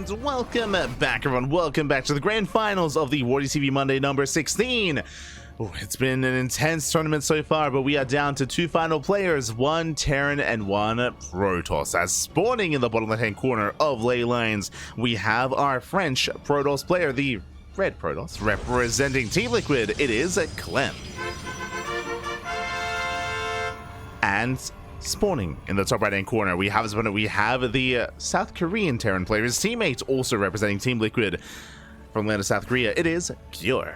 And welcome back, everyone. Welcome back to the grand finals of the WardiTV Monday number 16. It's been an intense tournament so far, but we are down to two final players, one Terran and one Protoss. As spawning in the bottom left-hand corner of ley lines, we have our French Protoss player, the red Protoss, representing Team Liquid. It is Clem. And spawning in the top right-hand corner, we have the South Korean Terran player, his teammates also representing Team Liquid from land of South Korea. It is Cure.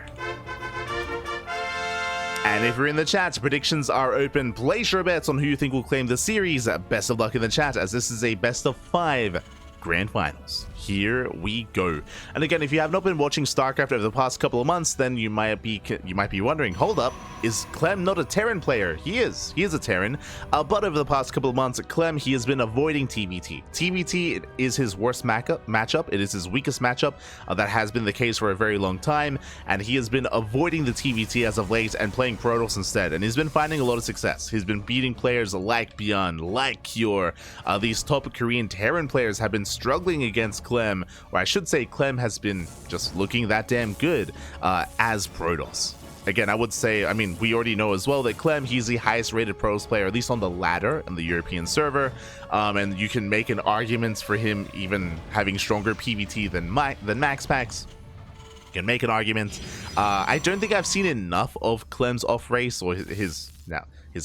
And if you're in the chat, predictions are open. Place your bets on who you think will claim the series. Best of luck in the chat, as this is a best of 5 grand finals. Here we go. And again, if you have not been watching StarCraft over the past couple of months, then you might be wondering, hold up, is Clem not a Terran player? He is a Terran, but over the past couple of months, Clem, he has been avoiding TvT. TvT is his worst matchup. It is his weakest matchup. That has been the case for a very long time, and he has been avoiding the TvT as of late and playing Protoss instead, and he's been finding a lot of success. He's been beating players like Beyond, like Cure. These top Korean Terran players have been struggling against Clem, or I should say Clem has been just looking that damn good as Protoss. Again, I would say, I mean, we already know as well that Clem, he's the highest rated Protoss player, at least on the ladder in the European server, and you can make an argument for him even having stronger PvT than Max Packs. You can make an argument. I don't think I've seen enough of Clem's off race or his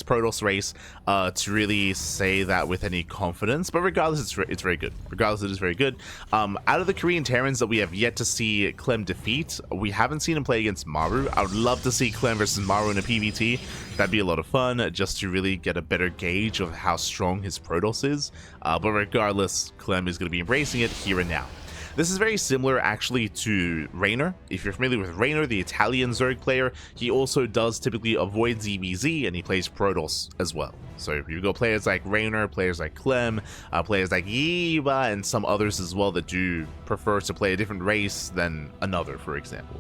Protoss race to really say that with any confidence, but regardless, it's very good. Regardless, it is very good. Out of the Korean Terrans that we have yet to see Clem defeat, we haven't seen him play against Maru. I would love to see Clem versus Maru in a PvT. That'd be a lot of fun, just to really get a better gauge of how strong his Protoss is. But regardless, Clem is going to be embracing it here and now. This is very similar actually to Raynor. If you're familiar with Raynor, the Italian Zerg player, he also does typically avoid ZBZ, and he plays Protoss as well. So you go players like Raynor, players like Clem, players like Yiba, and some others as well that do prefer to play a different race than another, for example.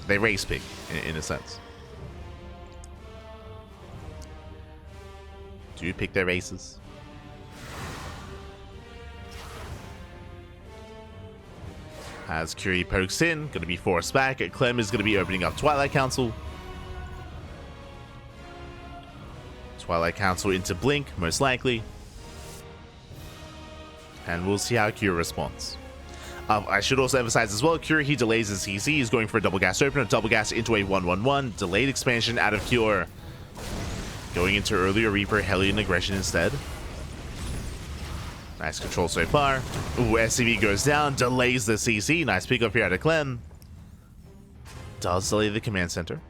They race pick in a sense. Do you pick their races? As Curie pokes in, going to be forced back. Clem is going to be opening up Twilight Council. Twilight Council into Blink, most likely. And we'll see how Curie responds. I should also emphasize as well, Curie, he delays his CC. He's going for a double gas opener, double gas into a 1-1-1. Delayed expansion out of Cure. Going into earlier Reaper, Hellion Aggression instead. Nice control so far. Ooh, SCV goes down, delays the CC. Nice pick up here out of Clem. Does delay the command center.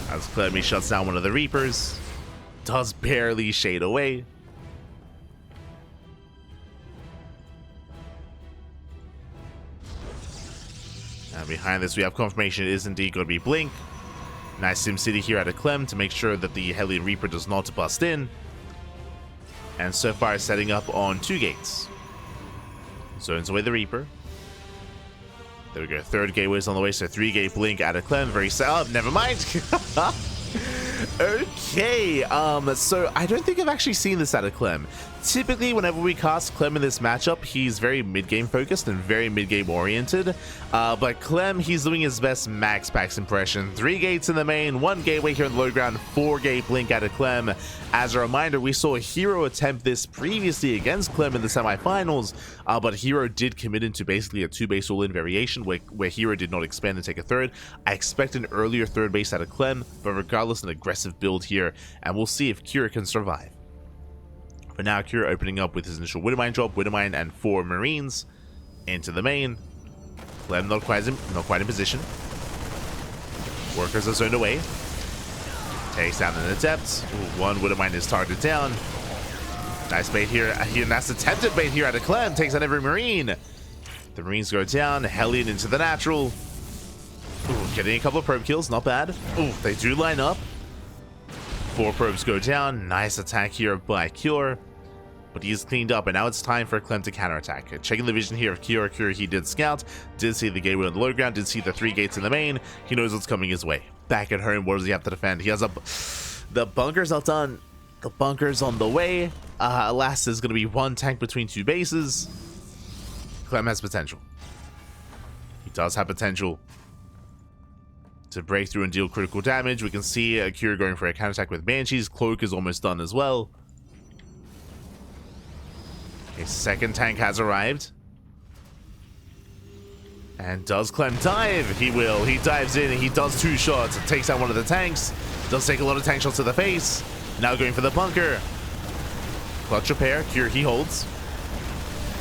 As Clem, he shuts down one of the Reapers. Does barely shade away. And behind this, we have confirmation it is indeed going to be Blink. Nice SimCity here out of Clem to make sure that the Hellion Reaper does not bust in. And so far setting up on 2 gates. Zones away the Reaper. There we go, 3rd gateway's on the way, so 3-gate Blink out of Clem. Very set up, never mind. Okay, so I don't think I've actually seen this out of Clem. Typically, whenever we cast Clem in this matchup, he's very mid-game focused and very mid-game oriented. But Clem, he's doing his best Max Packs impression. 3 gates in the main, 1 gateway here in the low ground, 4-gate Blink out of Clem. As a reminder, we saw Hero attempt this previously against Clem in the semifinals, but Hero did commit into basically a 2-base all-in variation where Hero did not expand and take a 3rd. I expect an earlier 3rd base out of Clem, but regardless, an aggressive build here, and we'll see if Cure can survive. For now, Cure opening up with his initial Widowmine drop, Widowmine and 4 Marines into the main. Clem not quite in position. Workers are zoned away. Takes down an Adept. Ooh, 1 Widowmine is targeted down. Nice bait here. That's attempted bait here out of Clem. Takes out every Marine. The Marines go down. Hellion into the natural. Ooh, getting a couple of probe kills. Not bad. Ooh, they do line up. 4 probes go down. Nice attack here by Cure. But he's cleaned up, and now it's time for Clem to counterattack. Checking the vision here of Cure. He did scout, did see the gateway on the low ground, did see the 3 gates in the main. He knows what's coming his way. Back at home, what does he have to defend? He has the bunker's not done. The bunker's on the way. Alas, there's going to be one tank between two bases. Clem has potential. He does have potential to break through and deal critical damage. We can see Akira going for a counterattack with Banshees. Cloak is almost done as well. A second tank has arrived. And does Clem dive? He will. He dives in and he does 2 shots. It takes out one of the tanks. Does take a lot of tank shots to the face. Now going for the bunker. Clutch repair. Cure he holds.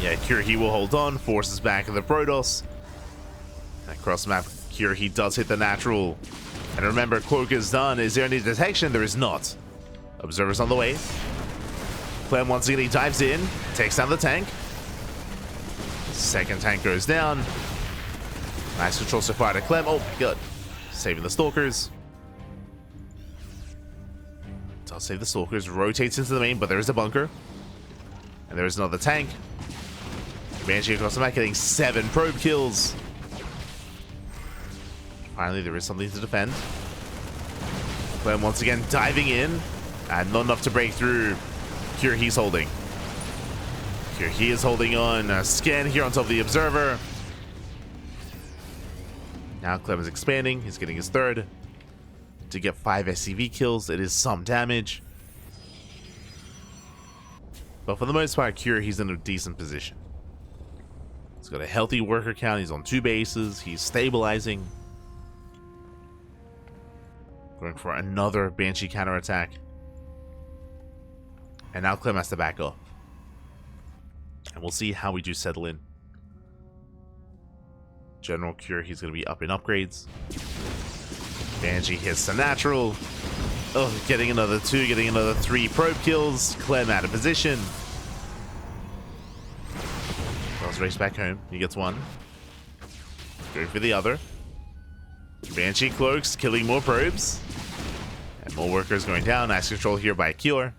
Yeah, Cure he will hold on. Forces back the Protoss. Across map, Cure he does hit the natural. And remember, Cloak is done. Is there any detection? There is not. Observers on the way. Clem once again, he dives in. Takes down the tank. Second tank goes down. Nice control so far to Clem. Oh, good. Saving the Stalkers. Does save the Stalkers. Rotates into the main, but there is a bunker. And there is another tank. Banshee across the map getting 7 probe kills. Finally, there is something to defend. Clem once again diving in. And not enough to break through. Cure he's holding. Cure he is holding on. Scan here on top of the Observer. Now Clem is expanding. He's getting his 3rd. To get 5 SCV kills, it is some damage. But for the most part, Cure, he's in a decent position. He's got a healthy worker count. He's on 2 bases. He's stabilizing. Going for another Banshee counterattack. And now Clem has to back up. And we'll see how we do settle in. General Cure, he's going to be up in upgrades. Banshee hits the natural. Oh, getting another 2, getting another 3 probe kills. Clem out of position. Let's race back home. He gets 1. Going for the other. Banshee cloaks, killing more probes. And more workers going down. Nice control here by Cure.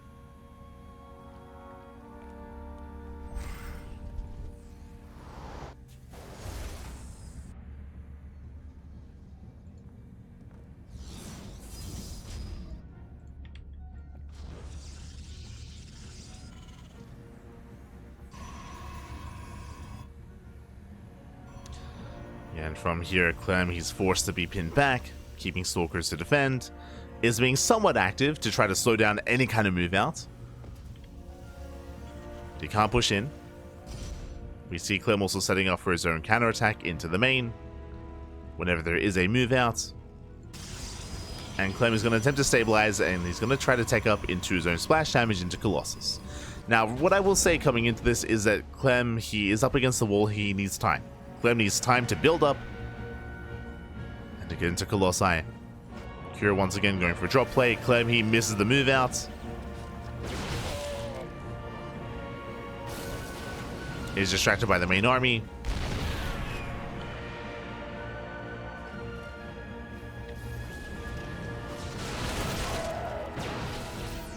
And from here, Clem, he's forced to be pinned back, keeping Stalkers to defend. Is being somewhat active to try to slow down any kind of move out. He can't push in. We see Clem also setting up for his own counterattack into the main whenever there is a move out. And Clem is going to attempt to stabilize, and he's going to try to take up into his own splash damage into Colossus. Now, what I will say coming into this is that Clem, he is up against the wall. He needs time. Clem needs time to build up and to get into Colossi. Cure once again going for a drop play. Clem, he misses the move out. He's distracted by the main army.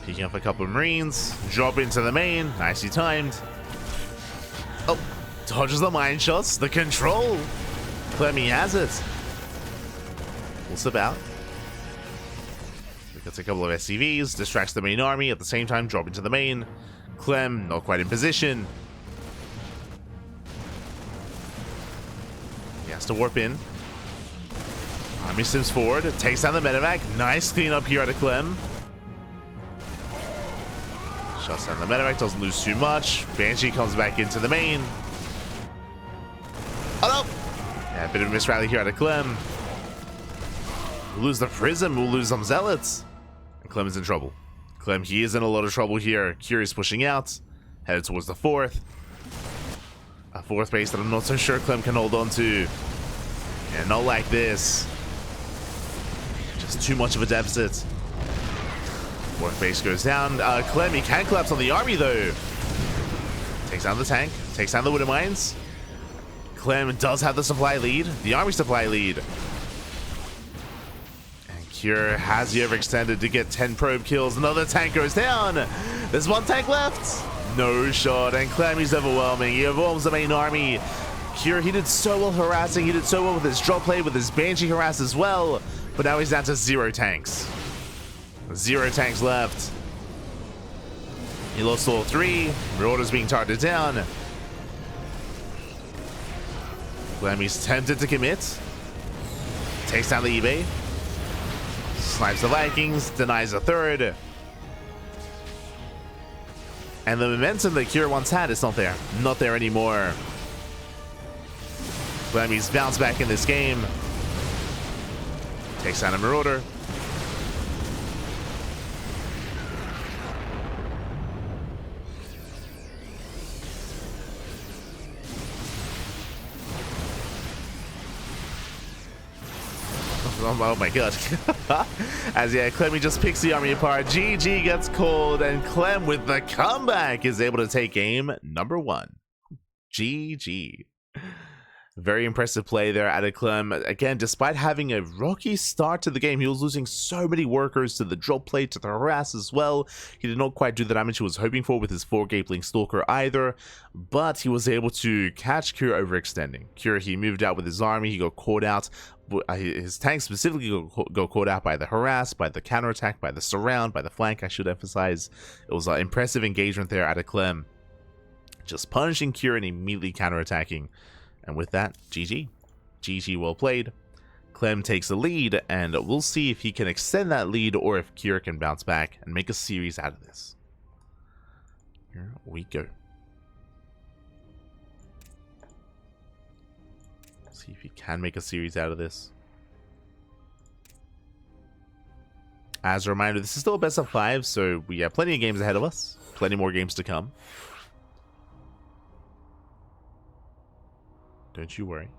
Picking up a couple of Marines. Drop into the main. Nicely timed. Oh. Dodges the mine shots. The control. Clem, he has it. We'll slip out. Gets a couple of SCVs. Distracts the main army. At the same time, drop into the main. Clem, not quite in position. He has to warp in. Army sims forward. Takes down the medevac. Nice cleanup here out of Clem. Shuts down the medevac. Doesn't lose too much. Banshee comes back into the main. Oh no! Yeah, a bit of a misrally here out of Clem. We'll lose the Prism, we'll lose some Zealots. And Clem is in trouble. Clem, he is in a lot of trouble here. Curious pushing out. Headed towards the 4th. A 4th base that I'm not so sure Clem can hold on to. And not like this. Just too much of a deficit. 4th base goes down. Clem, he can collapse on the army though. Takes down the tank. Takes down the Widow Mines. Clem does have the supply lead, the army supply lead. And Cure has he overextended to get 10 probe kills. Another tank goes down. There's 1 tank left. No shot, and Clem is overwhelming. He overwhelms the main army. Cure, he did so well harassing. He did so well with his drop play, with his Banshee harass as well. But now he's down to 0 tanks. 0 tanks left. He lost all three. Marauder's being targeted down. Clemmy's tempted to commit. Takes down the eBay. Snipes the Vikings. Denies a third. And the momentum that Cure once had is not there. Not there anymore. Clemmy's bounced back in this game. Takes down a Marauder. Oh my god. As yeah, Clem just picks the army apart. GG gets called, and Clem with the comeback is able to take game number 1. GG. Very impressive play there out of Clem. Again, despite having a rocky start to the game, he was losing so many workers to the drop plate, to the harass as well. He did not quite do the damage he was hoping for with his 4 Gapeling Stalker either, but he was able to catch Cure overextending. Cure, he moved out with his army, he got caught out. His tank specifically got caught out by the harass, by the counterattack, by the surround, by the flank, I should emphasize. It was an impressive engagement there out of Clem. Just punishing Cure and immediately counterattacking. And with that, GG. GG, well played. Clem takes the lead, and we'll see if he can extend that lead or if Cure can bounce back and make a series out of this. Here we go. See if he can make a series out of this. As a reminder, this is still a best of 5, so we have plenty of games ahead of us. Plenty more games to come. Don't you worry.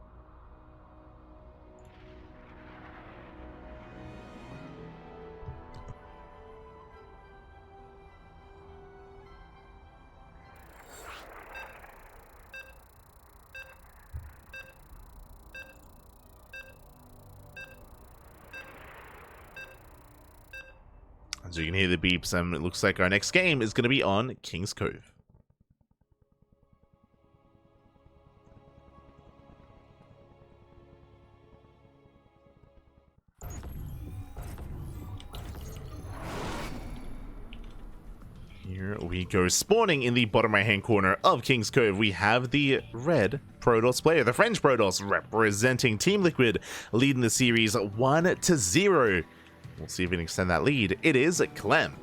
So you can hear the beeps, and it looks like our next game is going to be on King's Cove. Here we go. Spawning in the bottom right hand corner of King's Cove, we have the red Protoss player, the French Protoss, representing Team Liquid, leading the series 1-0. We'll see if we can extend that lead. It is Clem.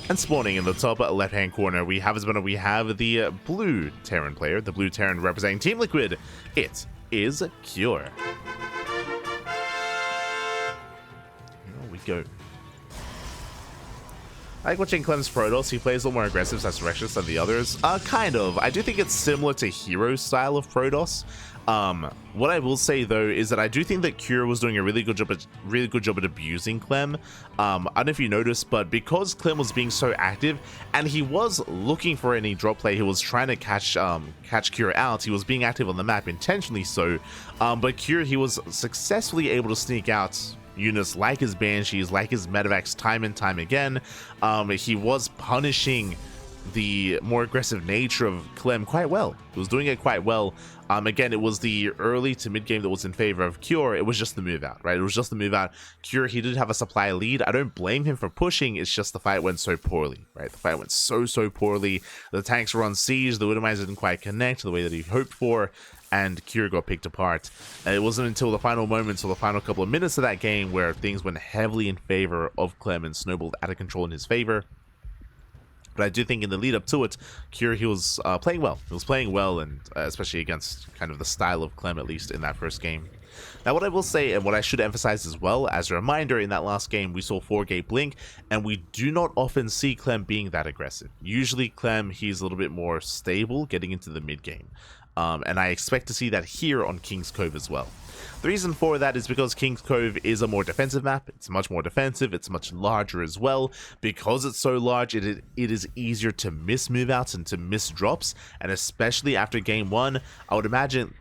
And spawning in the top left-hand corner, we have the blue Terran player, the blue Terran representing Team Liquid. It is Cure. Here we go. I like watching Clem's Protoss. He plays a little more aggressive, less reckless than the others. Kind of. I do think it's similar to Hero's style of Protoss. What I will say though is that I do think that Cure was doing a really good job at abusing Clem. I don't know if you noticed, but because Clem was being so active and he was looking for any drop play, he was trying to catch Cure out. He was being active on the map intentionally so, but Cure, he was successfully able to sneak out units like his Banshees, like his Medevacs time and time again. He was punishing the more aggressive nature of Clem quite well. He was doing it quite well. Again, it was the early to mid game that was in favor of Cure. It was just the move out, right? It was just the move out. Cure, he did have a supply lead. I don't blame him for pushing. It's just the fight went so poorly, right? The fight went so poorly. The tanks were on siege. The Widowmines didn't quite connect the way that he hoped for, and Cure got picked apart. And it wasn't until the final moments or the final couple of minutes of that game where things went heavily in favor of Clem and snowballed out of control in his favor. But I do think in the lead up to it, Cure, he was playing well. He was playing well, and especially against kind of the style of Clem, at least in that first game. Now, what I will say, and what I should emphasize as well, as a reminder, in that last game, we saw 4-gate blink, and we do not often see Clem being that aggressive. Usually, Clem, he's a little bit more stable getting into the mid game. And I expect to see that here on King's Cove as well. The reason for that is because King's Cove is a more defensive map. It's much more defensive. It's much larger as well. Because it's so large, it is easier to miss move outs and to miss drops. And especially after game 1, I would imagine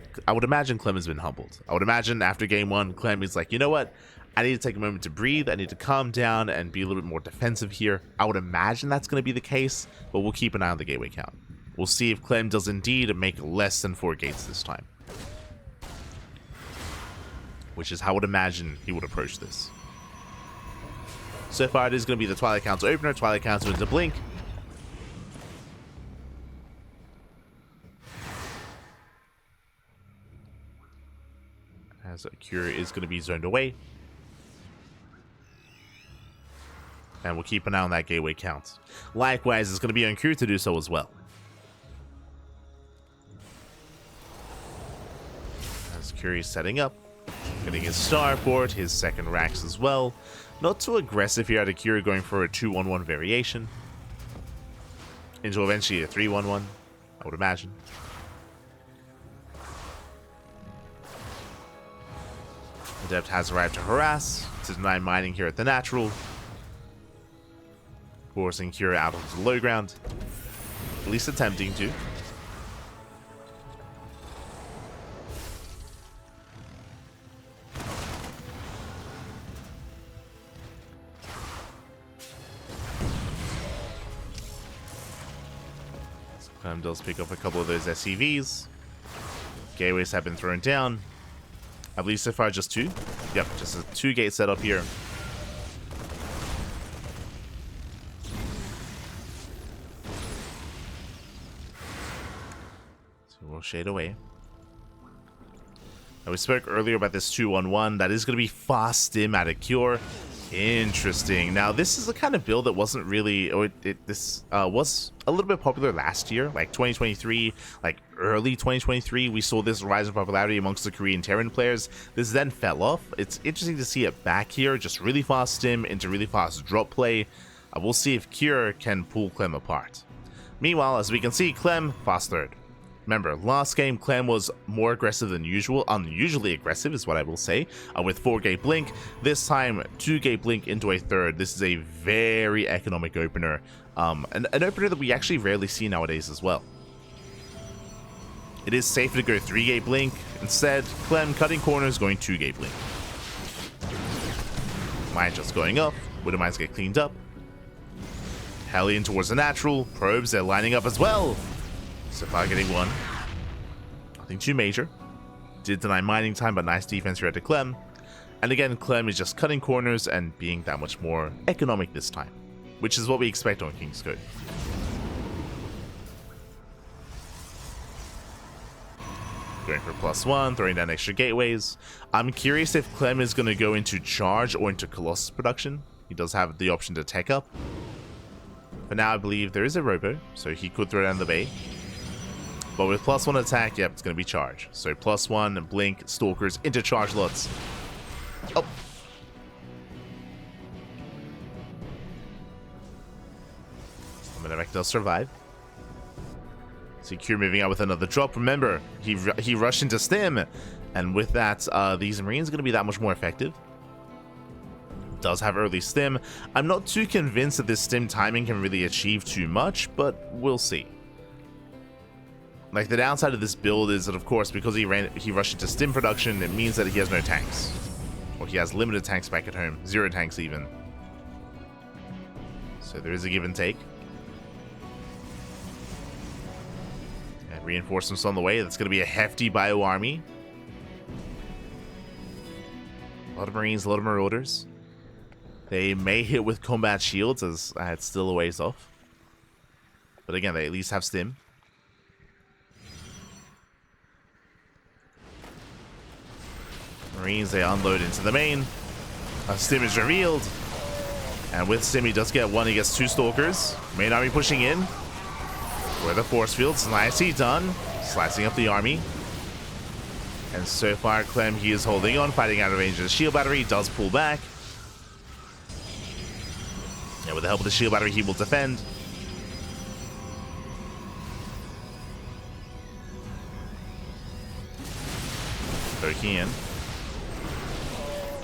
Clem has been humbled. I would imagine after game 1, Clem is like, you know what? I need to take a moment to breathe. I need to calm down and be a little bit more defensive here. I would imagine that's going to be the case, but we'll keep an eye on the gateway count. We'll see if Clem does indeed make less than 4 gates this time. Which is how I would imagine he would approach this. So far, it is going to be the Twilight Council opener, Twilight Council into Blink. As Cure is going to be zoned away. And we'll keep an eye on that gateway count. Likewise, it's going to be on Cure to do so as well. As Cure is setting up. Getting his starport, his second racks as well. Not too aggressive here at Cure, going for a 2-1-1 variation. Into eventually a 3-1-1, I would imagine. Adept has arrived to harass, to deny mining here at the natural. Forcing Cure out onto the low ground. At least attempting to. Clem does pick up a couple of those SCVs. Gateways have been thrown down. I believe so far just 2. Yep, just a 2-gate setup here. So we'll shade away. Now we spoke earlier about this 2-1-1. That is going to be fast stim out of Cure. Interesting. Now, this is a kind of build that wasn't really... this was a little bit popular last year, like 2023, like early 2023. We saw this rise in popularity amongst the Korean Terran players. This then fell off. It's interesting to see it back here, just really fast stim into really fast drop play. We'll see if Cure can pull Clem apart. Meanwhile, as we can see, Clem fast third. Remember, last game, Clem was more aggressive than usual. Unusually aggressive is what I will say, with 4-gate blink. This time, 2-gate blink into a third. This is a very economic opener. An opener that we actually rarely see nowadays as well. It is safe to go 3-gate blink. Instead, Clem cutting corners, going 2-gate blink. Mine just going up. Widow mines get cleaned up. Hellion towards the natural. Probes, they're lining up as well. So far getting one. Nothing too major. Did deny mining time, but nice defense here at the Clem. And again, Clem is just cutting corners and being that much more economic this time, which is what we expect on King's Code. Going for +1, throwing down extra gateways. I'm curious if Clem is going to go into charge or into Colossus production. He does have the option to tech up. For now, I believe there is a robo, so he could throw down the bay. But with +1 attack, yep, it's going to be charge. So +1 and blink, stalkers into charge lots. Oh. Mimic does survive. See Cure moving out with another drop. Remember, he rushed into stim. And with that, these Marines are going to be that much more effective. Does have early stim. I'm not too convinced that this stim timing can really achieve too much, but we'll see. Like, the downside of this build is that, of course, because he rushed into stim production, it means that he has no tanks. Or he has limited tanks back at home. 0 tanks even. So there is a give and take. And reinforcements on the way. That's going to be a hefty bio army. A lot of Marines, a lot of Marauders. They may hit with combat shields, as it's still a ways off. But again, they at least have stim. Marines, they unload into the main. Stim is revealed. And with Stim, he does get 1. He gets 2 stalkers. Main army pushing in. Where the force fields. Nicely done. Slicing up the army. And so far, Clem, he is holding on, fighting out of range of the shield battery. Does pull back. And with the help of the shield battery, he will defend. Poking in.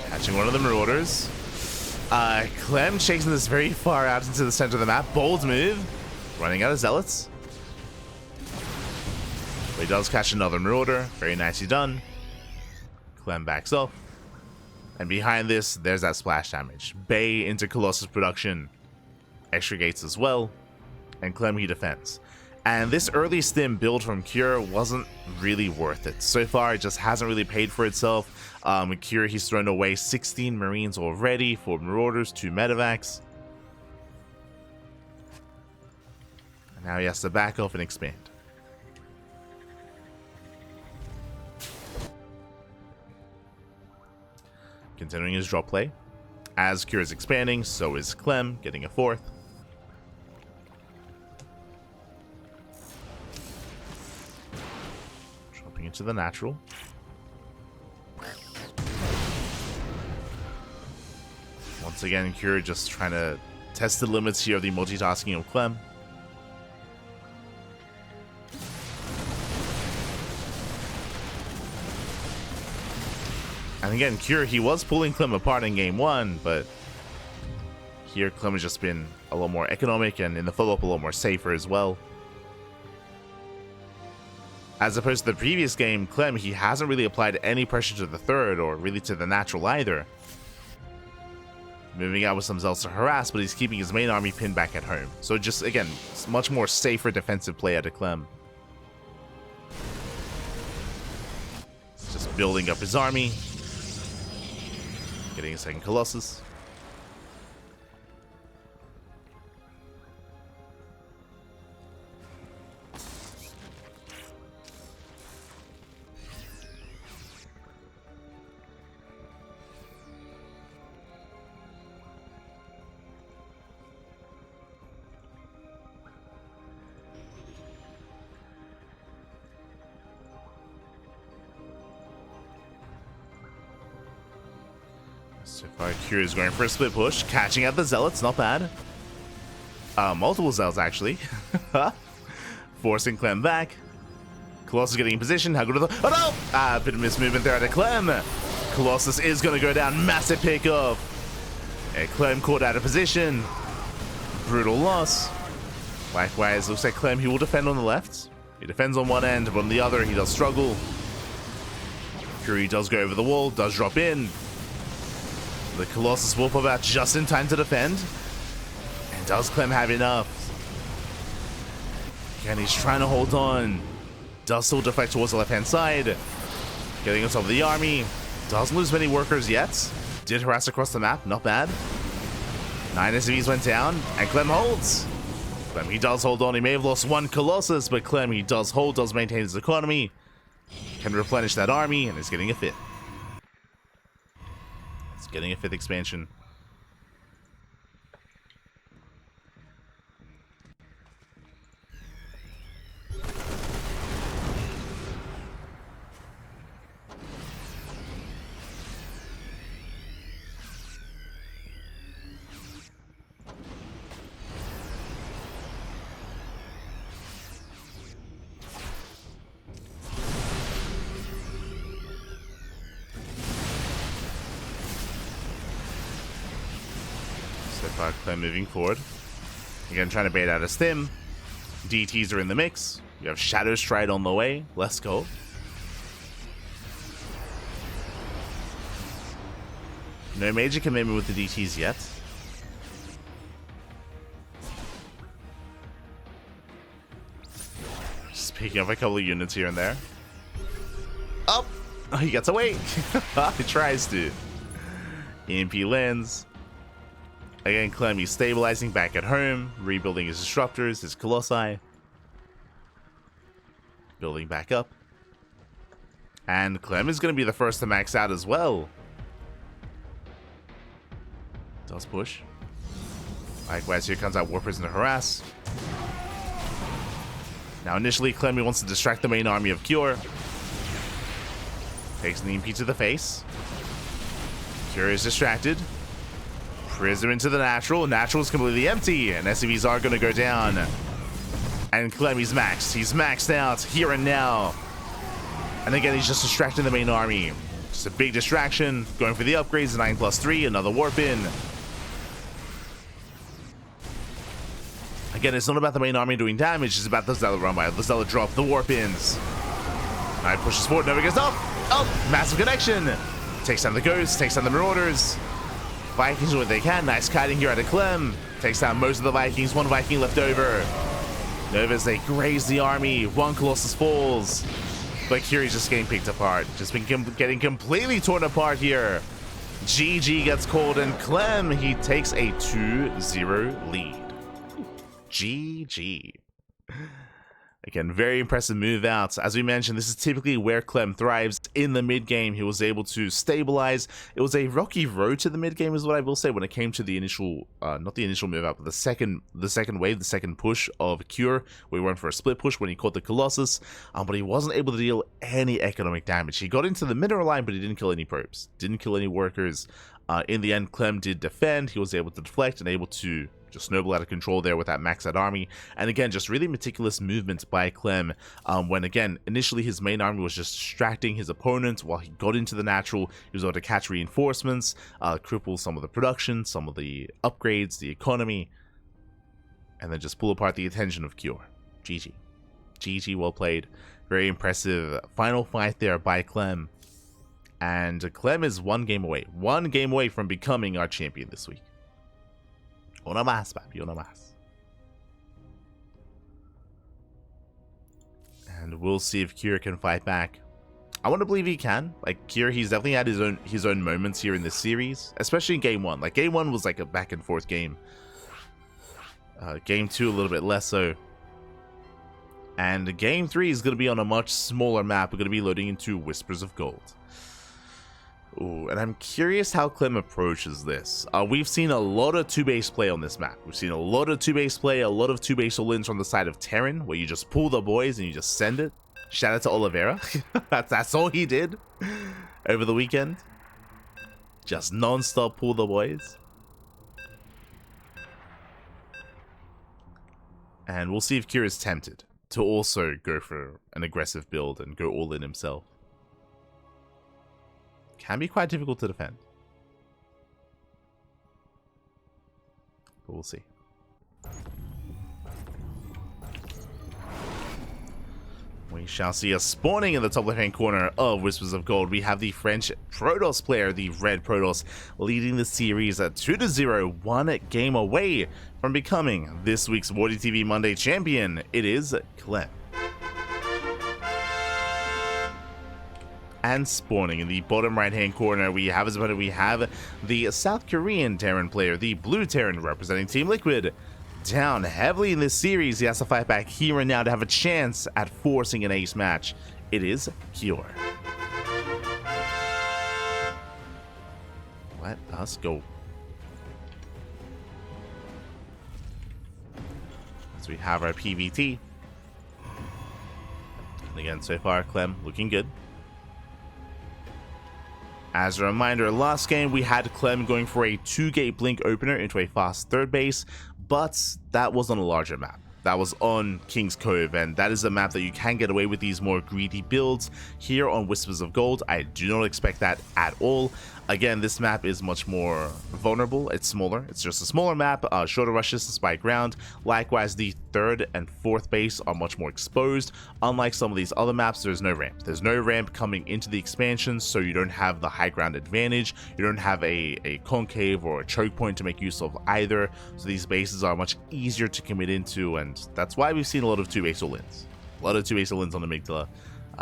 Catching one of the Marauders. Clem chasing this very far out into the center of the map. Bold move. Running out of Zealots. But he does catch another Marauder. Very nicely done. Clem backs off. And behind this, there's that splash damage. Bay into Colossus production. Extra gates as well. And Clem, he defends. And this early stim build from Cure wasn't really worth it. So far, it just hasn't really paid for itself. Cure, he's thrown away 16 Marines already, 4 Marauders, 2 Medevacs. And now he has to back off and expand. Continuing his drop play. As Cure is expanding, so is Clem, getting a 4th. Dropping into the natural. Once again, Cure just trying to test the limits here of the multitasking of Clem. And again, Cure, he was pulling Clem apart in game 1, but here Clem has just been a little more economic and in the follow-up a little more safer as well. As opposed to the previous game, Clem, he hasn't really applied any pressure to the third or really to the natural either. Moving out with some Zealots to harass, but he's keeping his main army pinned back at home. So just, again, much more safer defensive play out of Clem. He's just building up his army. Getting a second Colossus. So far, Cure is going for a split push, catching out the Zealots, not bad. Multiple Zealots, actually. Forcing Clem back. Colossus getting in position. How good are the... Oh, no! Bit of mismovement there out of Clem. Colossus is going to go down. Massive pickup. And Clem caught out of position. Brutal loss. Likewise, looks like Clem, he will defend on the left. He defends on one end, but on the other, he does struggle. Fury does go over the wall, does drop in. The Colossus will pop out just in time to defend. And does Clem have enough? Again, he's trying to hold on. Does still deflect towards the left-hand side. Getting on top of the army. Doesn't lose many workers yet. Did harass across the map, not bad. 9 SCVs went down, and Clem holds. Clem, he does hold on. He may have lost 1 Colossus, but Clem, he does hold, does maintain his economy. Can replenish that army, and is getting a 5th. It's getting a 5th expansion. Clem moving forward. Again, trying to bait out a stim. DTs are in the mix. You have Shadow Stride on the way. Let's go. No major commitment with the DTs yet. Just picking up a couple of units here and there. Oh! He gets away! He tries to. EMP lands. Again, Clem, he's stabilizing back at home, rebuilding his disruptors, his colossi. Building back up. And Clem is going to be the first to max out as well. Does push. Likewise, here comes out War Prisoner Harass. Now, initially, Clem, he wants to distract the main army of Cure. Takes an EMP to the face. Cure is distracted. Prism into the natural. Natural is completely empty, and SCVs are going to go down. And Clem, he's maxed. He's maxed out here and now. And again, he's just distracting the main army. Just a big distraction. Going for the upgrades. 9+3. Another warp in. Again, it's not about the main army doing damage. It's about the Zealot run by. The Zealot drop. The warp ins. Knight pushes forward. Never gets up. Oh, massive connection. Takes down the Ghosts. Takes down the Marauders. Vikings do what they can. Nice kiting here out of Clem. Takes down most of the Vikings. 1 Viking left over. Novas, they graze the army. One Colossus falls. But Kiri's just getting picked apart. Just been getting completely torn apart here. GG gets called, and Clem, he takes a 2-0 lead. GG. Again, very impressive move out. As we mentioned, this is typically where Clem thrives. In the mid game, he was able to stabilize. It was a rocky road to the mid game, is what I will say, when it came to the initial, not the initial move out, but the second wave, the second push of Cure. We went for a split push when he caught the Colossus, but he wasn't able to deal any economic damage. He got into the mineral line, but he didn't kill any probes, didn't kill any workers. In the end, Clem did defend. He was able to deflect and able to just snowball out of control there with that maxed out army. And again, just really meticulous movements by Clem, when again, initially his main army was just distracting his opponent. While he got into the natural, he was able to catch reinforcements, cripple some of the production, some of the upgrades, the economy, and then just pull apart the attention of Cure. GG. GG, well played. Very impressive final fight there by Clem. And Clem is one game away from becoming our champion this week. Una más, papi, una más. And we'll see if Cure can fight back. I want to believe he can. Like, Cure, he's definitely had his own moments here in this series, especially in game 1. Like, game 1 was like a back and forth game. Game 2 a little bit less so. And game 3 is going to be on a much smaller map. We're going to be loading into Whispers of Gold. Ooh, and I'm curious how Clem approaches this. We've seen a lot of 2-base play on this map. We've seen a lot of 2-base play, a lot of 2-base all-ins from the side of Terran, where you just pull the boys and you just send it. Shout out to Oliveira. that's all he did over the weekend. Just non-stop pull the boys. And we'll see if Kira is tempted to also go for an aggressive build and go all in himself. Can be quite difficult to defend. But we'll see. We shall see a spawning in the top left-hand corner of Whispers of Gold. We have the French Protoss player, the Red Protoss, leading the series at 2-0, one game away from becoming this week's WardiTV Monday champion. It is Clem. And spawning in the bottom right-hand corner, we have the South Korean Terran player, the Blue Terran, representing Team Liquid. Down heavily in this series, he has to fight back here and now to have a chance at forcing an ace match. It is Cure. Let us go. So we have our PvT. And again, so far, Clem looking good. As a reminder, last game we had Clem going for a 2-gate blink opener into a fast third base, but that was on a larger map. That was on King's Cove, and that is a map that you can get away with these more greedy builds. Here on Whispers of Gold, I do not expect that at all. Again, this map is much more vulnerable. It's smaller. It's just a smaller map, shorter rush distance by ground. Likewise, the third and fourth base are much more exposed. Unlike some of these other maps, there's no ramp. There's no ramp coming into the expansion, so you don't have the high ground advantage. You don't have a concave or a choke point to make use of either. So these bases are much easier to commit into, and that's why we've seen a lot of 2-base all-ins. A lot of 2-base all-ins on the Amygdala.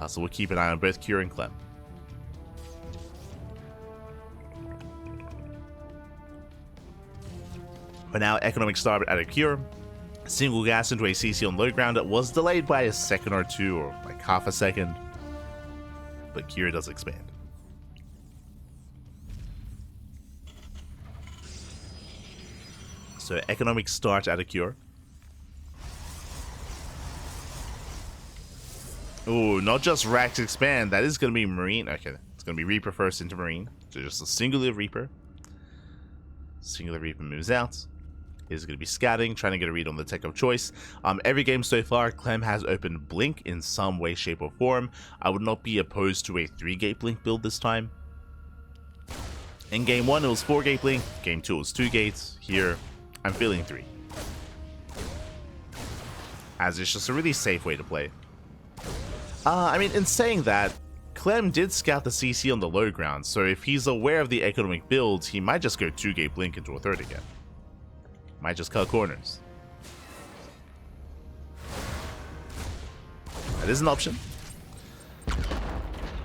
So we'll keep an eye on both Cure and Clem. But now, economic starboard out of Cure. Single gas into a CC on low ground. It was delayed by a second or two, or like half a second. But Cure does expand. So, economic start out of Cure. Ooh, not just Rack to expand. That is going to be Marine. Okay, it's going to be Reaper first into Marine. So, just a singular Reaper. Singular Reaper moves out. Is going to be scouting, trying to get a read on the tech of choice. Every game so far, Clem has opened Blink in some way, shape, or form. I would not be opposed to a 3-gate Blink build this time. In game 1, it was 4-gate Blink. Game 2, it was 2 gates. Here, I'm feeling 3. As it's just a really safe way to play. I mean, in saying that, Clem did scout the CC on the low ground, so if he's aware of the economic builds, he might just go 2-gate Blink into a third again. Might just cut corners. That is an option.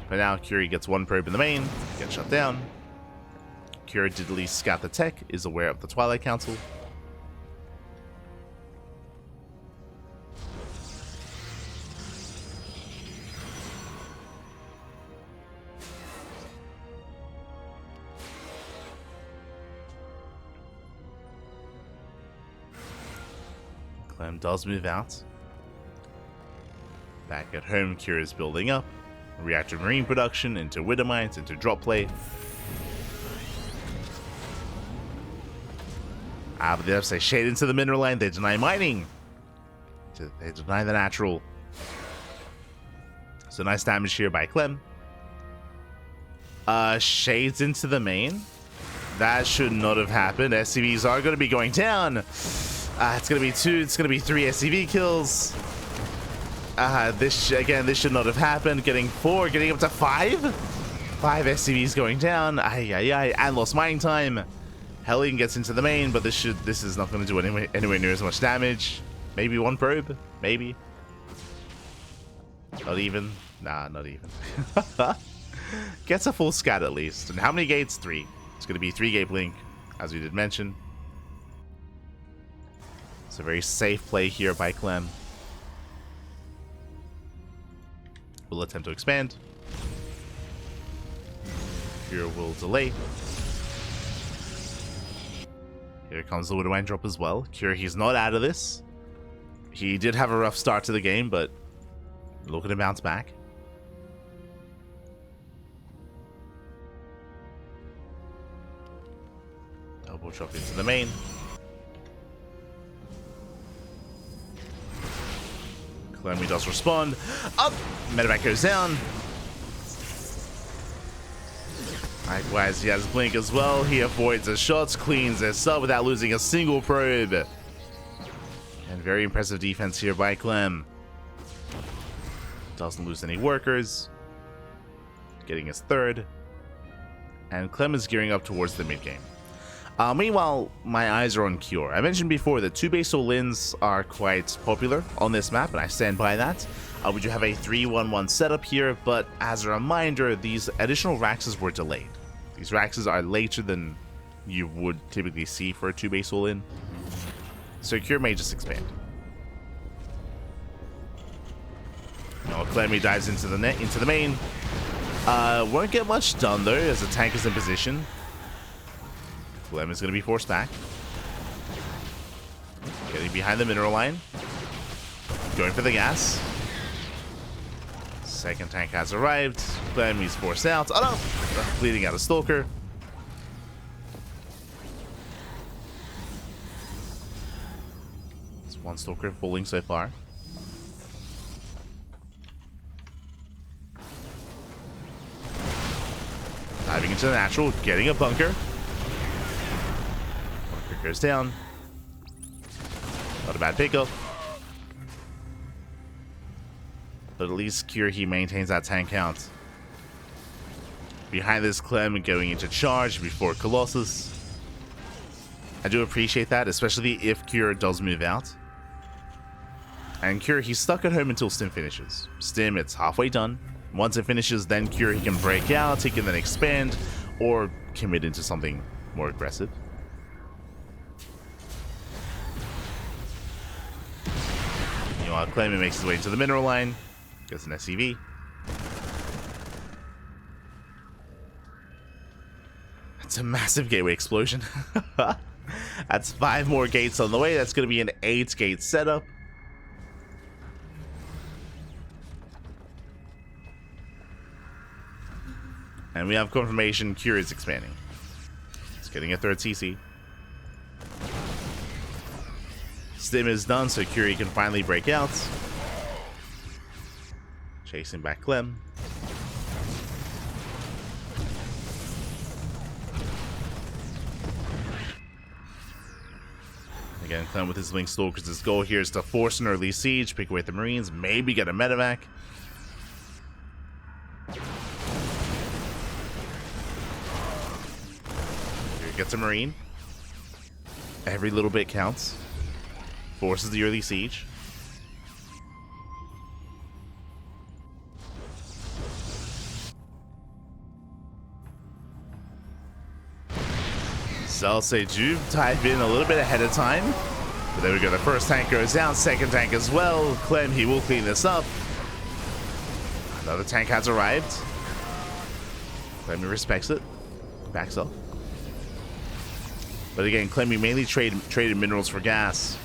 But now Curie gets one probe in the main, gets shut down. Curie did at least scout the tech, is aware of the Twilight Council. Clem does move out. Back at home, Curie is building up. Reactive marine production into widow mines, into drop play. But they have to say shade into the mineral line. They deny mining. They deny the natural. So nice damage here by Clem. Shades into the main. That should not have happened. SCVs are going to be going down. It's going to be 2. It's going to be 3 SCV kills. This should not have happened. Getting 4, getting up to 5. 5 SCVs going down. And lost mining time. Hellion gets into the main, but this is not going to do anywhere near as much damage. Maybe 1 probe, maybe. Not even. Nah, not even. Gets a full scat at least. And how many gates? 3. It's going to be 3 gate blink, as we did mention. It's a very safe play here by Clem. Will attempt to expand. Here will delay. Here comes the Widow Mine drop as well. Curie, he's not out of this. He did have a rough start to the game, but look at him bounce back. Double drop into the main. Clem does respond. Up! Medevac goes down. Likewise, he has blink as well. He avoids the shots, cleans this up without losing a single probe. And very impressive defense here by Clem. Doesn't lose any workers. Getting his 3rd. And Clem is gearing up towards the mid game. Meanwhile, my eyes are on Cure. I mentioned before that 2 base all-ins are quite popular on this map, and I stand by that. We do have a 3-1-1 setup here, but as a reminder, these additional Raxes were delayed. These Raxes are later than you would typically see for a 2 base all-in. So Cure may just expand. Now Clemmy dives into the main. Won't get much done though, as the tank is in position. Clem is going to be forced back. Getting behind the mineral line. Going for the gas. Second tank has arrived. Clem is forced out. Oh no! Bleeding out a Stalker. It's 1 Stalker falling so far. Diving into the natural, getting a bunker. Goes down. Not a bad pickup. But at least Cure, he maintains that tank count. Behind this Clem going into charge before Colossus. I do appreciate that, especially if Cure does move out. And Cure, he's stuck at home until Stim finishes. Stim, it's halfway done. Once it finishes, then Cure, he can break out, he can then expand, or commit into something more aggressive. Clem makes his way into the mineral line. Gets an SCV. That's a massive gateway explosion. That's 5 more gates on the way. That's going to be an 8-gate setup. And we have confirmation Cure is expanding. It's getting a 3rd CC. Stim is done, so Curie can finally break out. Chasing back Clem. Again, Clem with his Link Stalkers. His goal here is to force an early siege, pick away the Marines, maybe get a medevac. Here gets a Marine. Every little bit counts. Forces the early siege. Zealots, they do dive in a little bit ahead of time. But there we go. The first tank goes down. Second tank as well. Clem, he will clean this up. Another tank has arrived. Clem respects it. Backs off. But again, Clem mainly traded minerals for gas.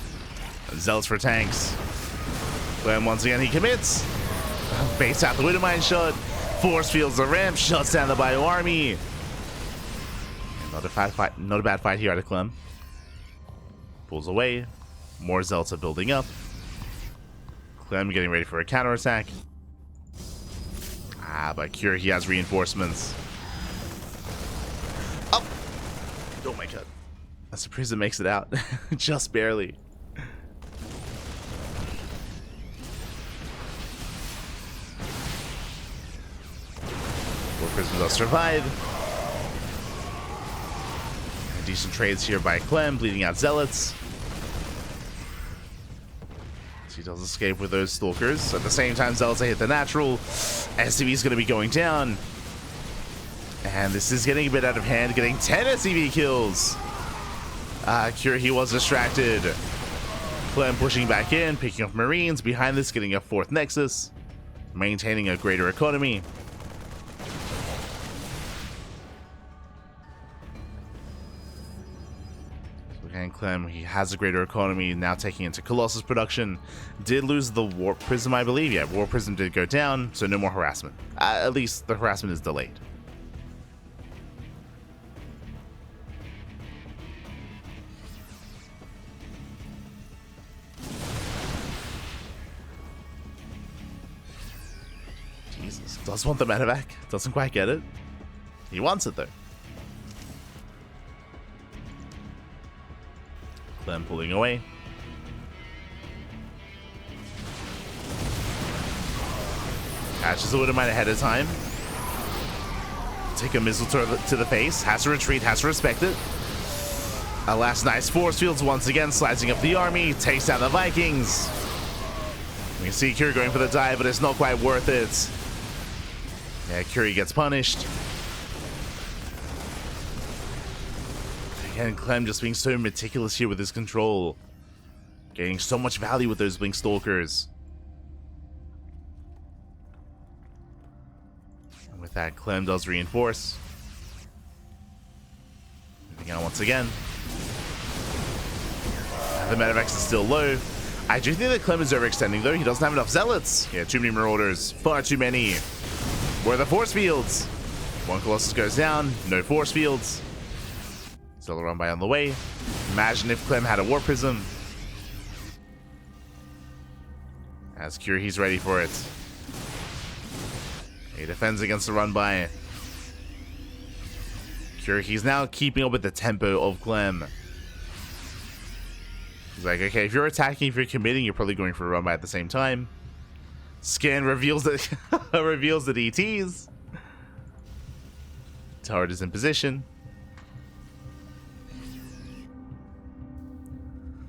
And Zealots for tanks. Clem, once again, he commits. Baits out the Widowmine shot. Force fields the ramp. Shuts down the Bio Army. Not a bad fight here out of Clem. Pulls away. More Zealots are building up. Clem getting ready for a counterattack. But Cure, he has reinforcements. Oh! Oh my god. That's a Prism makes it out. Just barely. Four Prisms will survive. Decent trades here by Clem, bleeding out Zealots. So he does escape with those Stalkers. At the same time, Zealots hit the natural. SCV is going to be going down. And this is getting a bit out of hand, getting 10 SCV kills. Cure, he was distracted. Clem pushing back in, picking up Marines. Behind this, getting a 4th Nexus. Maintaining a greater economy. And Clem, he has a greater economy, now taking into Colossus production. Did lose the Warp Prism, I believe. Yeah, Warp Prism did go down, so no more harassment. At least the harassment is delayed. Jesus, does want the medevac. Doesn't quite get it. He wants it though. Clem pulling away. Catches the Widowmine ahead of time. Take a missile to the face. Has to retreat, has to respect it. A last nice force fields once again, slicing up the army. Takes down the Vikings. We can see Curie going for the dive, but it's not quite worth it. Yeah, Curie gets punished. Again, Clem just being so meticulous here with his control. Getting so much value with those Blink Stalkers. And with that, Clem does reinforce. Moving on once again. The medevac is still low. I do think that Clem is overextending though. He doesn't have enough Zealots. Yeah, too many Marauders. Far too many. Where are the force fields? One Colossus goes down. No force fields. Still a run by on the way. Imagine if Clem had a Warp Prism. As Cure, he's ready for it. He defends against the run by. Cure, he's now keeping up with the tempo of Clem. He's like, okay, if you're attacking, if you're committing, you're probably going for a run by at the same time. Scan reveals the reveals the DTs. Turret is in position.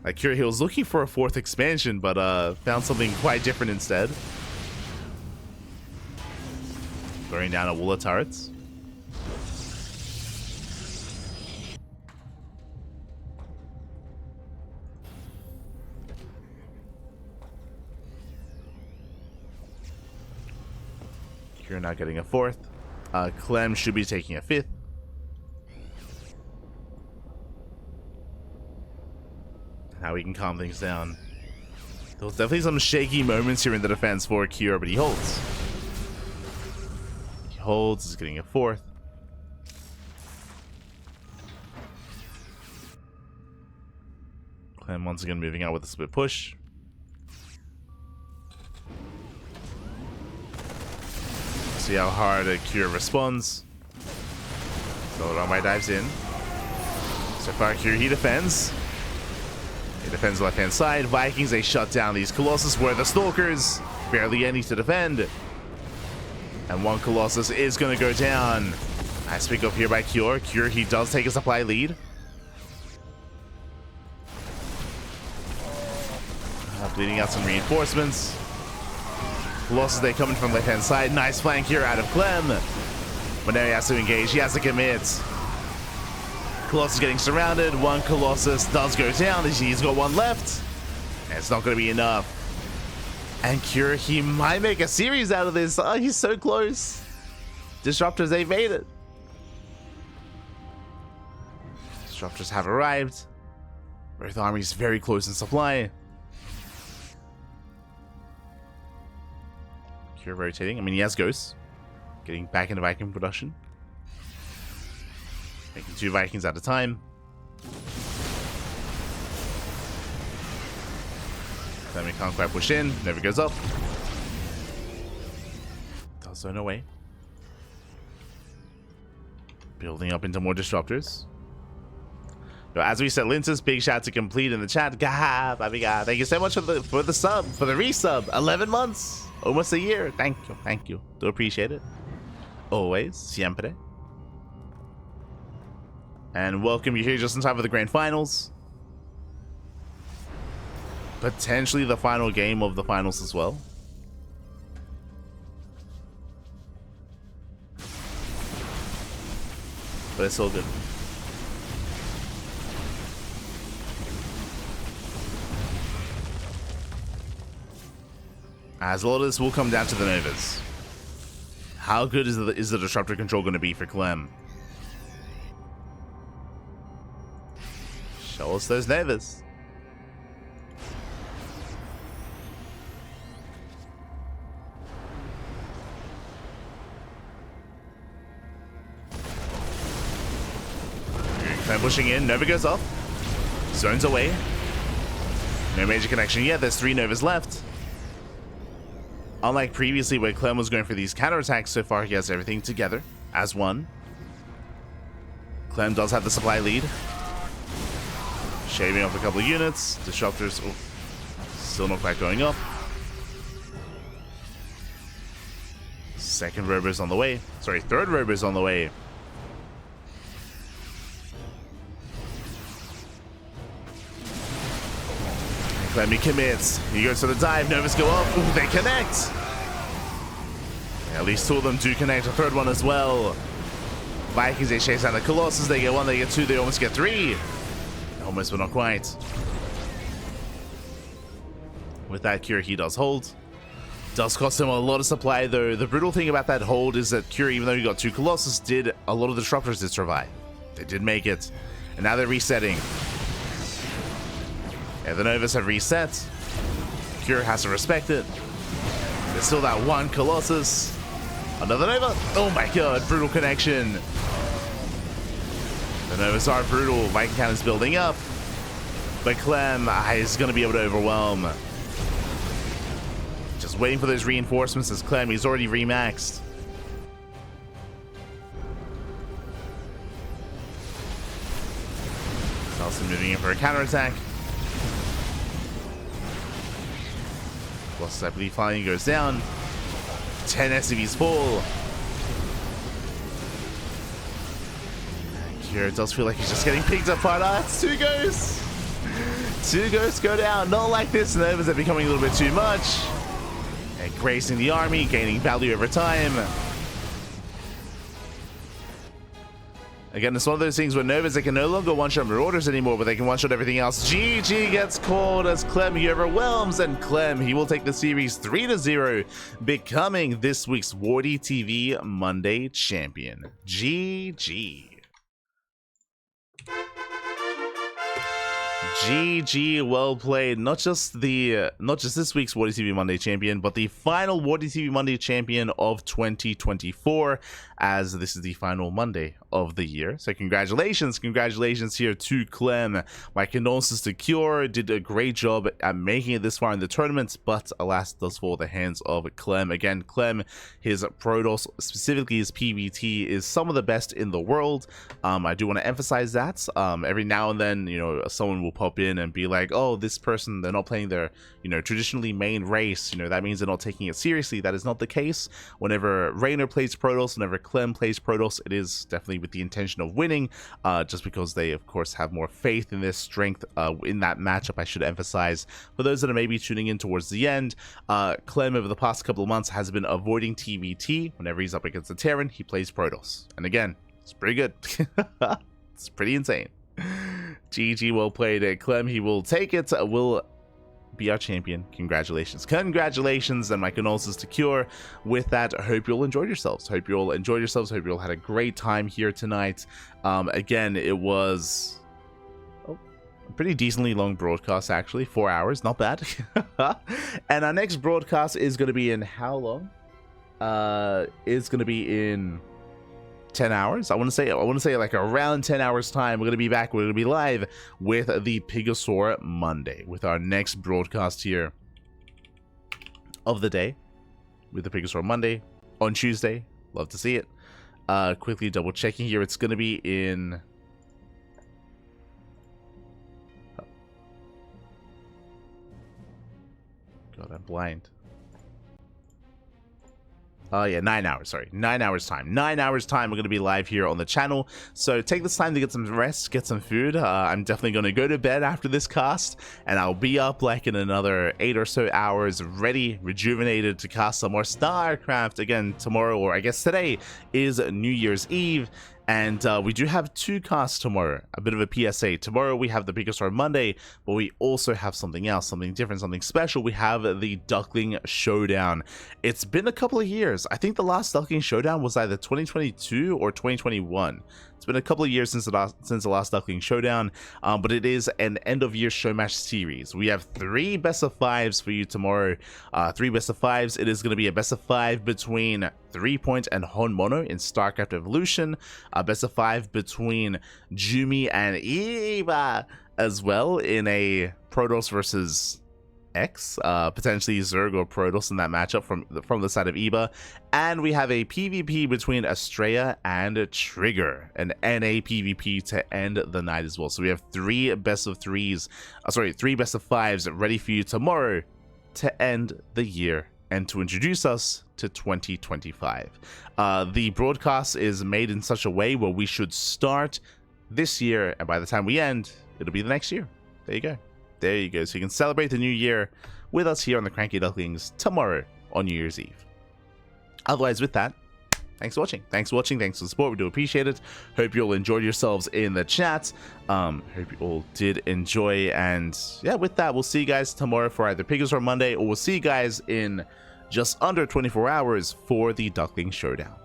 Like Cure, he was looking for a 4th expansion, but found something quite different instead. Throwing down a wall of turrets. Cure not getting a 4th. Clem should be taking a 5th. Now we can calm things down. There was definitely some shaky moments here in the defense for Cure, but he holds. He holds, he's getting a 4th. Clem once again moving out with a split push. See how hard a Cure responds. So Ramai dives in. So far Cure, he defends. He defends the left-hand side. Vikings, they shut down these Colossus where the Stalkers. Barely any to defend. And one Colossus is going to go down. Nice pick up here by Cure. Cure, he does take a supply lead. Bleeding out some reinforcements. Colossus, they coming from left-hand side. Nice flank here out of Clem. But now he has to engage. He has to commit. Colossus getting surrounded. One Colossus does go down. He's got one left. And it's not going to be enough. And Cure, he might make a series out of this. Oh, he's so close. Disruptors, they've made it. Disruptors have arrived. Both armies very close in supply. Cure rotating. I mean, he has ghosts. Getting back into Viking production. Making 2 Vikings at a time. Then we can't quite push in. Never goes up. Does zone away. Building up into more disruptors. So as we said, Lintus, big shout to complete in the chat. Gah, babiga. Thank you so much for the sub, for the resub. 11 months, almost a year. Thank you. Do appreciate it. Always, siempre. And welcome, you're here just in time for the grand finals. Potentially the final game of the finals as well. But it's all good. As a lot of this will come down to the Novas. How good is the disruptor control going to be for Clem? Show us those Novas. Clem pushing in, Nova goes off. Zones away. No major connection yet, there's 3 Novas left. Unlike previously where Clem was going for these counterattacks, so far he has everything together as one. Clem does have the supply lead. Shaving off a couple of units. Disruptors, still not quite going up. Second Robo's on the way. Sorry, third Robo's on the way. Clem commits. He goes for the dive. Novas go up. Ooh, they connect. Yeah, at least 2 of them do connect. A third one as well. Vikings, they chase down the Colossus. They get 1, they get 2, they almost get 3. Almost, but not quite. With that, Cure, he does hold. Does cost him a lot of supply, though. The brutal thing about that hold is that Cure, even though he got 2 Colossus, a lot of the disruptors did survive. They did make it. And now they're resetting. Yeah, the Novas have reset. Cure has to respect it. There's still that 1 Colossus. Another Nova. Oh my god, brutal connection. The Novas are brutal. Viking count is building up. But Clem is going to be able to overwhelm. Just waiting for those reinforcements as Clem. He's already remaxed. He's also moving in for a counterattack. Plus, I believe finally goes down. 10 SCVs fall. Cure does feel like he's just getting picked apart. Ah, it's 2 ghosts. 2 ghosts go down. Not like this. Novas are becoming a little bit too much. And gracing the army, gaining value over time. Again, it's one of those things where Novas, they can no longer one-shot Marauders anymore, but they can one-shot everything else. GG gets called as Clem, he overwhelms, and Clem, he will take the series 3-0, becoming this week's WardiTV Monday champion. GG. GG, well played. Not just this week's WardiTV Monday champion, but the final WardiTV Monday champion of 2024, as this is the final Monday of the year. So congratulations here to Clem. My condolences to Cure. Did a great job at making it this far in the tournament, but alas, does fall at the hands of Clem. Again, Clem, his Protoss, specifically his PvT, is some of the best in the world. I do want to emphasize that. Every now and then, you know, someone will pop in and be like, oh, this person, they're not playing their, you know, traditionally main race, you know, that means they're not taking it seriously. That is not the case. Whenever Raynor plays Protoss, whenever Clem plays Protoss, it is definitely with the intention of winning, just because they of course have more faith in their strength in that matchup. I should emphasize, for those that are maybe tuning in towards the end, Clem over the past couple of months has been avoiding TvT. Whenever he's up against the Terran, he plays Protoss, and again, it's pretty good. It's pretty insane. GG, well played. Clem, he will take it. Will be our champion. Congratulations. Congratulations, and my condolences to Cure. With that, I hope you all enjoyed yourselves. Hope you all had a great time here tonight. Again, it was a pretty decently long broadcast, actually. 4 hours, not bad. And our next broadcast is going to be in how long? It's going to be in 10 hours. I want to say like around 10 hours time. We're going to be back. We're going to be live with the Pigosaur Monday, with our next broadcast here of the day, with the Pigosaur Monday on Tuesday. Love to see it. Quickly double checking here. It's going to be in God, I'm blind. Oh yeah, 9 hours, sorry. 9 hours time. 9 hours time we're going to be live here on the channel. So take this time to get some rest, get some food. I'm definitely going to go to bed after this cast, and I'll be up like in another 8 or so hours, ready, rejuvenated to cast some more StarCraft again tomorrow, or I guess today is New Year's Eve. And we do have 2 casts tomorrow. A bit of a PSA. Tomorrow we have the Pigosaur Monday, but we also have something else, something different, something special. We have the Duckling Showdown. It's been a couple of years. I think the last Duckling Showdown was either 2022 or 2021. It's been a couple of years since the last Duckling Showdown, but it is an end-of-year show match series. We have 3 best of 5s for you tomorrow. 3 best of 5s. It is going to be a best of 5 between 3-Point and Honmono in StarCraft Evolution. A best of 5 between Jumi and Eva as well in a Protoss versus X, potentially Zerg or Protoss in that matchup from the side of Eva. And we have a PvP between Estrella and Trigger, an NA PvP to end the night as well. So we have 3 best of 3s, 3 best of 5s ready for you tomorrow to end the year and to introduce us to 2025. The broadcast is made in such a way where we should start this year, and by the time we end, it'll be the next year. There you go. There you go. So you can celebrate the new year with us here on the CranKy Ducklings tomorrow on New Year's Eve. Otherwise, with that, thanks for watching. Thanks for watching. Thanks for the support. We do appreciate it. Hope you all enjoyed yourselves in the chat. Hope you all did enjoy. And yeah, with that, we'll see you guys tomorrow for either Pigosaur Monday, or we'll see you guys in just under 24 hours for the Duckling Showdown.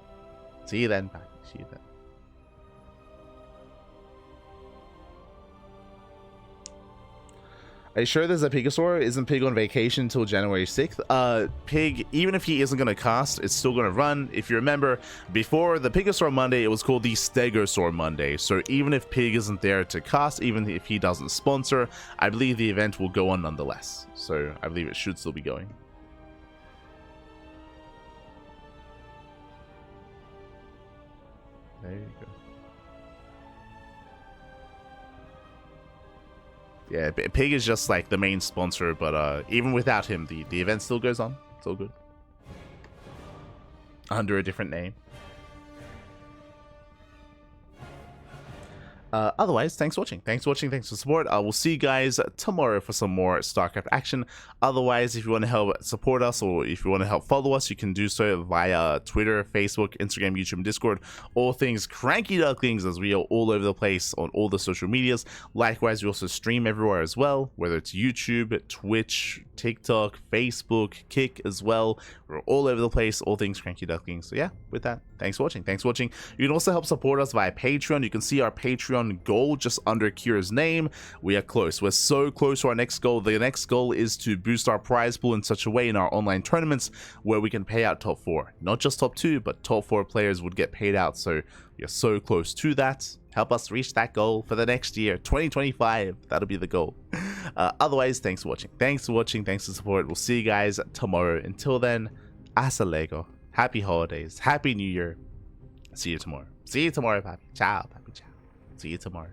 See you then. Bye. See you then. Are you sure there's a Pigosaur? Isn't Pig on vacation until January 6th? Pig, even if he isn't going to cast, it's still going to run. If you remember, before the Pigosaur Monday, it was called the Stegosaur Monday. So even if Pig isn't there to cast, even if he doesn't sponsor, I believe the event will go on nonetheless. So I believe it should still be going. There you go. Yeah, Pig is just like the main sponsor, but even without him, the event still goes on. It's all good. Under a different name. Otherwise, thanks for watching. Thanks for watching. Thanks for support. We'll see you guys tomorrow for some more StarCraft action. Otherwise, if you want to help support us, or if you want to help follow us, you can do so via Twitter, Facebook, Instagram, YouTube, and Discord. All things CranKy Ducklings, as we are all over the place on all the social medias. Likewise, we also stream everywhere as well, whether it's YouTube, Twitch, TikTok, Facebook, Kick as well. We're all over the place, all things CranKy Ducklings. So yeah, with that, thanks for watching. Thanks for watching. You can also help support us via Patreon. You can see our Patreon goal just under Kira's name. We are close. We're so close to our next goal. The next goal is to boost our prize pool in such a way in our online tournaments where we can pay out top 4. Not just top 2, but top 4 players would get paid out. So we are so close to that. Help us reach that goal for the next year, 2025. That'll be the goal. Otherwise, thanks for watching. Thanks for watching. Thanks for support. We'll see you guys tomorrow. Until then, hasta luego. Happy holidays. Happy New Year. See you tomorrow. See you tomorrow, Papi. Ciao, Papi. Ciao. See you tomorrow.